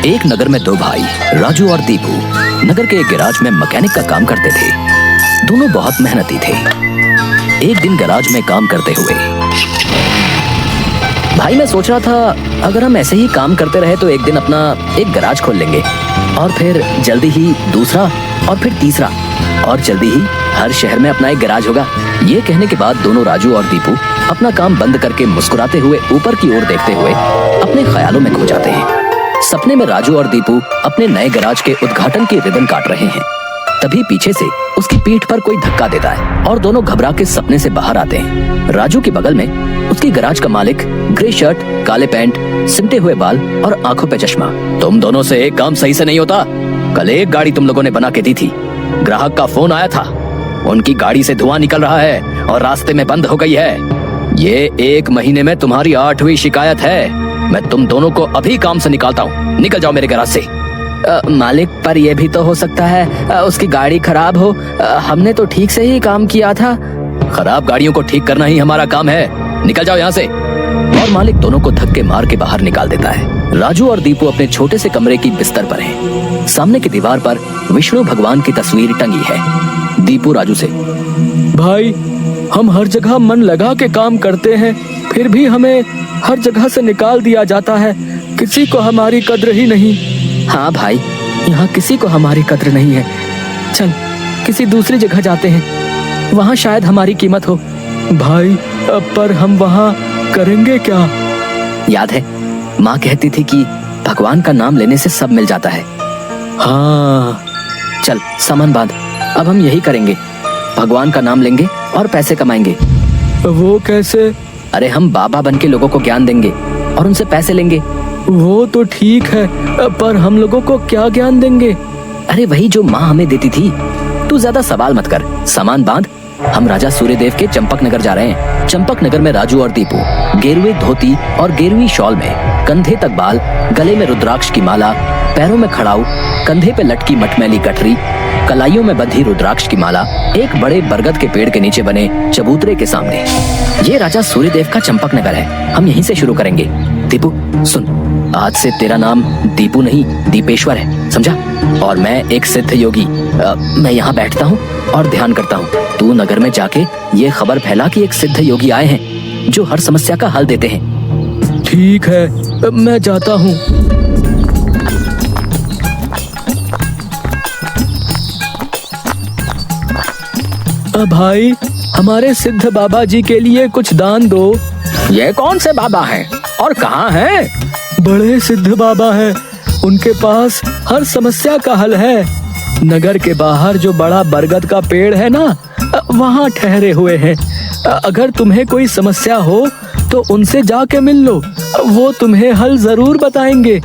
एक नगर में दो भाई राजू और दीपू नगर के एक गैराज में मैकेनिक का काम करते थे। दोनों बहुत मेहनती थे। एक दिन गैराज में काम करते हुए, भाई मैं सोच रहा था अगर हम ऐसे ही काम करते रहे तो एक दिन अपना एक गैराज खोल लेंगे और फिर जल्दी ही दूसरा और फिर तीसरा और जल्दी ही हर शहर में अपना एक गैराज होगा। ये कहने के बाद दोनों राजू और दीपू अपना काम बंद करके मुस्कुराते हुए ऊपर की ओर देखते हुए अपने ख्यालों में खो जाते हैं। सपने में राजू और दीपू अपने नए गैराज के उद्घाटन की रिबन काट रहे हैं। तभी पीछे से उसकी पीठ पर कोई धक्का देता है और दोनों घबरा के सपने से बाहर आते हैं। राजू के बगल में उसकी गैराज का मालिक, ग्रे शर्ट, काले पैंट, सिमटे हुए बाल और आंखों पे चश्मा। तुम दोनों से एक काम सही से नहीं होता। कल एक गाड़ी तुम लोगों ने बना के दी थी, ग्राहक का फोन आया था, उनकी गाड़ी से धुआं निकल रहा है और रास्ते में बंद हो गई है। ये 1 महीने में तुम्हारी 8वीं शिकायत है। मैं तुम दोनों को अभी काम से निकालता हूँ। निकल जाओ मेरे गैराज से। मालिक, पर यह भी तो हो सकता है उसकी गाड़ी खराब हो। हमने तो ठीक से ही काम किया था। खराब गाड़ियों को ठीक करना ही हमारा काम है। निकल जाओ यहाँ से। और मालिक दोनों को धक्के मार के बाहर निकाल देता है। राजू और दीपू अपने छोटे से कमरे की बिस्तर पर हैं। सामने की दीवार पर विष्णु भगवान की तस्वीर टंगी है। दीपू राजू से, भाई हम हर जगह मन लगा के काम करते हैं, फिर भी हमें हर जगह से निकाल दिया जाता है। किसी को हमारी कद्र ही नहीं। हाँ भाई, यहाँ किसी को हमारी कद्र नहीं है। चल किसी दूसरी जगह जाते हैं, वहाँ शायद हमारी कीमत हो। भाई पर हम वहाँ करेंगे क्या? याद है माँ कहती थी कि भगवान का नाम लेने से सब मिल जाता है। हाँ चल सामान बांध, अब हम यही करेंगे। भगवान का नाम लेंगे और पैसे कमाएंगे। वो कैसे? अरे हम बाबा बन के लोगों को ज्ञान देंगे और उनसे पैसे लेंगे। वो तो ठीक है, पर हम लोगों को क्या ज्ञान देंगे? अरे वही जो माँ हमें देती थी। तू ज्यादा सवाल मत कर, सामान बांध। हम राजा सूर्यदेव के चंपक नगर जा रहे हैं। चंपक नगर में राजू और दीपू गेरुए धोती और गेरुई शॉल में, कंधे तक बाल, गले में रुद्राक्ष की माला, पैरों में खड़ाऊ, कंधे पे लटकी मटमैली गठरी, कलाइयों में बंधी रुद्राक्ष की माला, एक बड़े बरगद के पेड़ के नीचे बने चबूतरे के सामने। ये राजा सूर्यदेव का चंपक नगर है। हम यहीं से शुरू करेंगे। दीपू सुन, आज से तेरा नाम दीपू नहीं दीपेश्वर है, समझा? और मैं एक सिद्ध योगी। मैं यहाँ बैठता हूँ और ध्यान करता हूँ। तू नगर में जाके ये खबर फैला कि एक सिद्ध योगी आए हैं जो हर समस्या का हल देते हैं। ठीक है, मैं जाता हूँ। भाई हमारे सिद्ध बाबा जी के लिए कुछ दान दो। ये कौन से बाबा हैं और कहाँ हैं? बड़े सिद्ध बाबा हैं, उनके पास हर समस्या का हल है। नगर के बाहर जो बड़ा बरगद का पेड़ है ना, वहाँ ठहरे हुए हैं। अगर तुम्हें कोई समस्या हो तो उनसे जाके मिल लो, वो तुम्हें हल जरूर बताएंगे।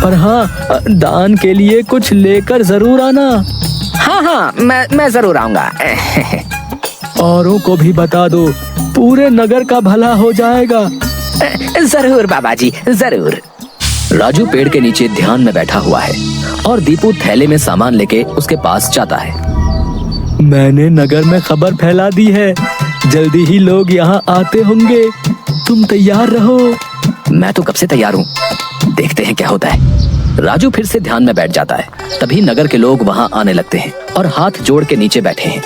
पर हाँ, दान के लिए कुछ लेकर जरूर आना। हाँ, मैं जरूर आऊंगा। औरों को भी बता दो, पूरे नगर का भला हो जाएगा। जरूर बाबा जी, जरूर। राजू पेड़ के नीचे ध्यान में बैठा हुआ है और दीपू थैले में सामान लेके उसके पास जाता है। मैंने नगर में खबर फैला दी है, जल्दी ही लोग यहाँ आते होंगे। तुम तैयार रहो। मैं तो कब से तैयार हूँ, देखते हैं क्या होता है। राजू फिर से ध्यान में बैठ जाता है। तभी नगर के लोग वहाँ आने लगते हैं और हाथ जोड़ के नीचे बैठे हैं।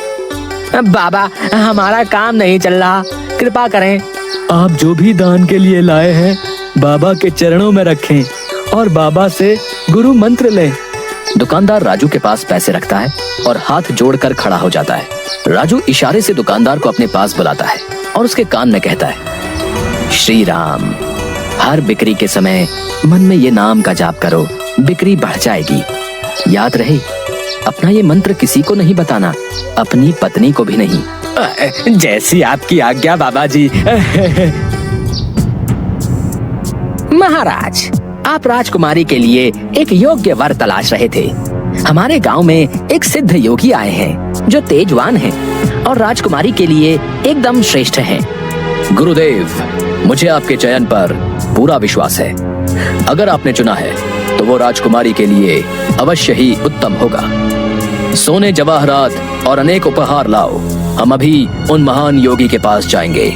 बाबा, हमारा काम नहीं चल रहा, कृपा करें। आप जो भी दान के लिए लाए हैं बाबा के चरणों में रखें और बाबा से गुरु मंत्र लें। दुकानदार राजू के पास पैसे रखता है और हाथ जोड़कर खड़ा हो जाता है। राजू इशारे से दुकानदार को अपने पास बुलाता है और उसके कान में कहता है, श्री राम। हर बिक्री के समय मन में ये नाम का जाप करो, बिक्री बढ़ जाएगी। याद रहे, अपना ये मंत्र किसी को नहीं बताना, अपनी पत्नी को भी नहीं। जैसी आपकी आज्ञा बाबा जी। महाराज, आप राजकुमारी के लिए एक योग्य वर तलाश रहे थे। हमारे गांव में एक सिद्ध योगी आए हैं जो तेजवान हैं और राजकुमारी के लिए एकदम श्रेष्ठ हैं। गुरुदेव, मुझे आपके चयन पर पूरा विश्वास है। अगर आपने चुना है तो वो राजकुमारी के लिए अवश्य ही उत्तम होगा। सोने, जवाहरात और अनेक उपहार लाओ। हम अभी उन महान योगी के पास जाएंगे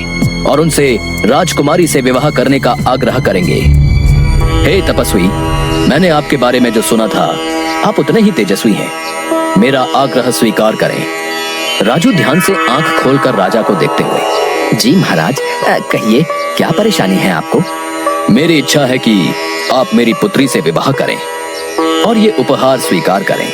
और उनसे राजकुमारी से विवाह करने का आग्रह करेंगे। हे तपस्वी, मैंने आपके बारे में जो सुना था, आप उतने ही तेजस्वी हैं। मेरा आग्रह स्वीकार करें। राजू ध्यान से आंख खोलकर राजा को देखते हुए, जी महाराज, कहिए क्या परेशानी है आपको? मेरी इच्छा है कि आप मेरी पुत्री से विवाह करें और ये उपहार स्वीकार करें।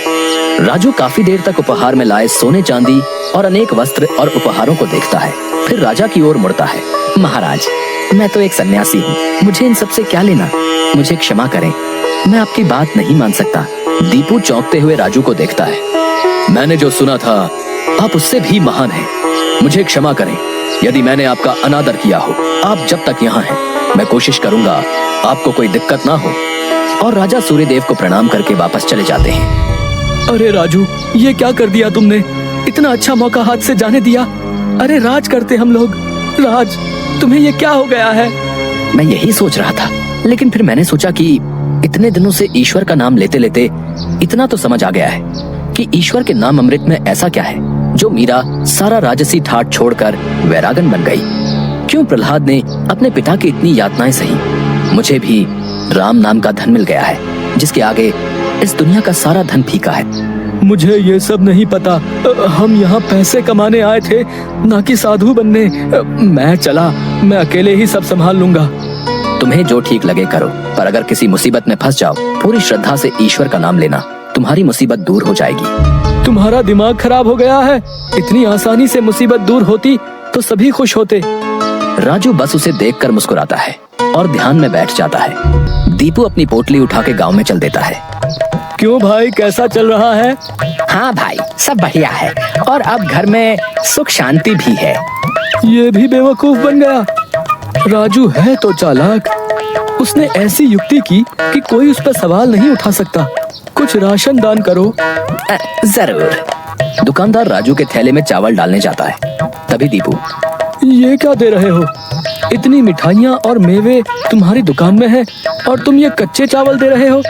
राजू काफी देर तक उपहार में लाए सोने चांदी और अनेक वस्त्र और उपहारों को देखता है, फिर राजा की ओर मुड़ता है। महाराज, मैं तो एक सन्यासी हूँ, मुझे इन सब से क्या लेना? मुझे क्षमा करें, मैं आपकी बात नहीं मान सकता। दीपू चौंकते हुए राजू को देखता है। मैंने जो सुना था, आप उससे भी महान हैं। मुझे क्षमा करें यदि मैंने आपका अनादर किया हो। आप जब तक यहाँ हैं, मैं कोशिश करूंगा आपको कोई दिक्कत ना हो। और राजा सूर्यदेव को प्रणाम करके वापस चले जाते हैं। अरे राजू, ये क्या कर दिया तुमने? इतना अच्छा मौका हाथ से जाने दिया। अरे राज करते हम लोग। राज, तुम्हें ये क्या हो गया है? मैं यही सोच रहा था, लेकिन फिर मैंने सोचा कि इतने दिनों से ईश्वर का नाम लेते लेते इतना तो समझ आ गया है कि ईश्वर के नाम अमृत में ऐसा क्या है जो मीरा सारा राजसी ठाट छोड़कर वैरागन बन गई। क्यों प्रहलाद ने अपने पिता की इतनी यातनाएं सही? मुझे भी राम नाम का धन मिल गया है, जिसके आगे इस दुनिया का सारा धन फीका है। मुझे ये सब नहीं पता। हम यहाँ पैसे कमाने आए थे, ना कि साधु बनने। मैं चला, मैं अकेले ही सब संभाल लूंगा। तुम्हें जो ठीक लगे करो, पर अगर किसी मुसीबत में फंस जाओ, पूरी श्रद्धा से ईश्वर का नाम लेना, तुम्हारी मुसीबत दूर हो जाएगी। तुम्हारा दिमाग खराब हो गया है। इतनी आसानी से मुसीबत दूर होती तो सभी खुश होते। राजू बस उसे देखकर मुस्कुराता है और ध्यान में बैठ जाता है। दीपू अपनी पोटली उठा के गाँव में चल देता है। क्यों भाई, कैसा चल रहा है? हाँ भाई, सब बढ़िया है और अब घर में सुख शांति भी है। ये भी बेवकूफ बन गया। राजू है तो चालाक। उसने ऐसी युक्ति की कि कोई उस पर सवाल नहीं उठा सकता। कुछ राशन दान करो। जरूर। दुकानदार राजू के थैले में चावल डालने जाता है। तभी दीपू, ये क्या दे रहे हो? इतनी मिठाइयाँ और मेवे तुम्हारी दुकान में है और तुम ये कच्चे चावल दे रहे हो?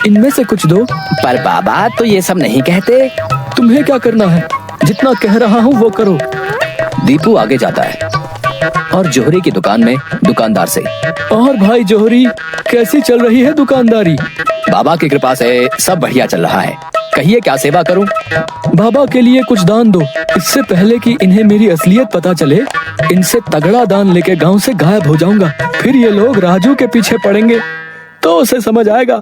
इनमें से कुछ दो। पर बाबा तो ये सब नहीं कहते। तुम्हें क्या करना है? जितना कह रहा हूँ वो करो। दीपू आगे जाता है और जोहरी की दुकान में दुकानदार से, और भाई जोहरी, कैसी चल रही है दुकानदारी? बाबा की कृपा से सब बढ़िया चल रहा है। कहिए क्या सेवा करूं? बाबा के लिए कुछ दान दो। इससे पहले कि इन्हें मेरी असलियत पता चले, इनसे तगड़ा दान लेके गांव से गायब हो जाऊंगा। फिर ये लोग राजू के पीछे पड़ेंगे तो उसे समझ आएगा।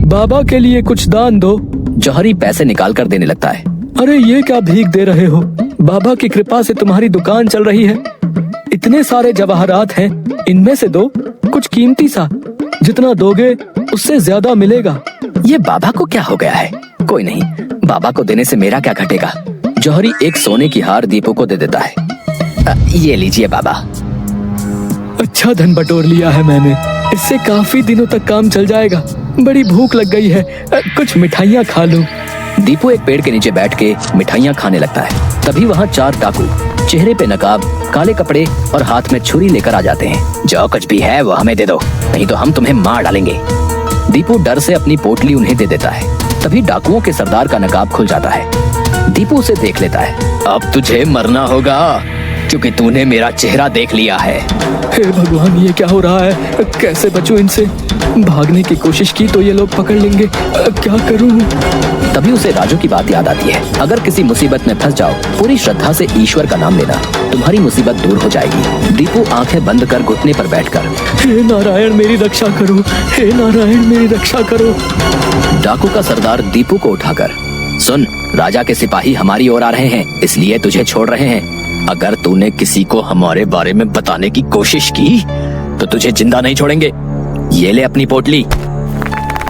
बाबा के लिए कुछ दान दो। जौहरी पैसे निकाल कर देने लगता है। अरे ये क्या भीख दे रहे हो? बाबा की कृपा से तुम्हारी दुकान चल रही है। इतने सारे जवाहरात हैं, इनमें से दो कुछ कीमती सा। जितना दोगे उससे ज्यादा मिलेगा। ये बाबा को क्या हो गया है? कोई नहीं, बाबा को देने से मेरा क्या घटेगा। जौहरी एक सोने की हार दीपू को दे देता है। ये लीजिए बाबा। अच्छा धन बटोर लिया है मैंने। इससे काफी दिनों तक काम चल जाएगा। बड़ी भूख लग गई है, कुछ मिठाइयाँ खा लूं। दीपू एक पेड़ के नीचे बैठ के मिठाइयाँ खाने लगता है। तभी वहाँ 4 डाकू, चेहरे पे नकाब, काले कपड़े और हाथ में छुरी लेकर आ जाते हैं। जो कुछ भी है वो हमें दे दो, नहीं तो हम तुम्हें मार डालेंगे। दीपू डर से अपनी पोटली उन्हें दे देता है। तभी डाकुओं के सरदार का नकाब खुल जाता है। दीपू उसे देख लेता है। अब तुझे मरना होगा, क्योंकि तूने मेरा चेहरा देख लिया है। हे भगवान, ये क्या हो रहा है? कैसे बचूं इनसे? भागने की कोशिश की तो ये लोग पकड़ लेंगे। क्या करूं? तभी उसे राजू की बात याद आती है। अगर किसी मुसीबत में फंस जाओ, पूरी श्रद्धा से ईश्वर का नाम लेना, तुम्हारी मुसीबत दूर हो जाएगी। दीपू आंखें बंद कर घुटने पर बैठकर, हे नारायण मेरी रक्षा करो, हे नारायण मेरी रक्षा करो। डाकू का सरदार दीपू को उठाकर, सुन, राजा के सिपाही हमारी ओर आ रहे हैं, इसलिए तुझे छोड़ रहे हैं। अगर तूने किसी को हमारे बारे में बताने की कोशिश की तो तुझे जिंदा नहीं छोड़ेंगे। ये ले अपनी पोटली।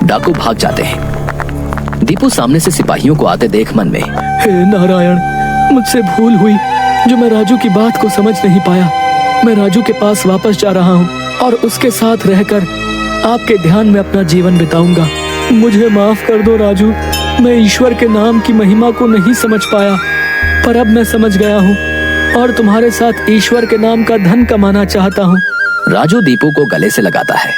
डाकू भाग जाते हैं। दीपू सामने से सिपाहियों को आते देख मन में, हे नारायण, मुझसे भूल हुई जो मैं राजू की बात को समझ नहीं पाया। मैं राजू के पास वापस जा रहा हूँ और उसके साथ रहकर आपके ध्यान में अपना जीवन बिताऊंगा। मुझे माफ कर दो राजू। मैं ईश्वर के नाम की महिमा को नहीं समझ पाया, पर अब मैं समझ गया हूँ और तुम्हारे साथ ईश्वर के नाम का धन कमाना चाहता हूँ। राजू दीपू को गले से लगाता है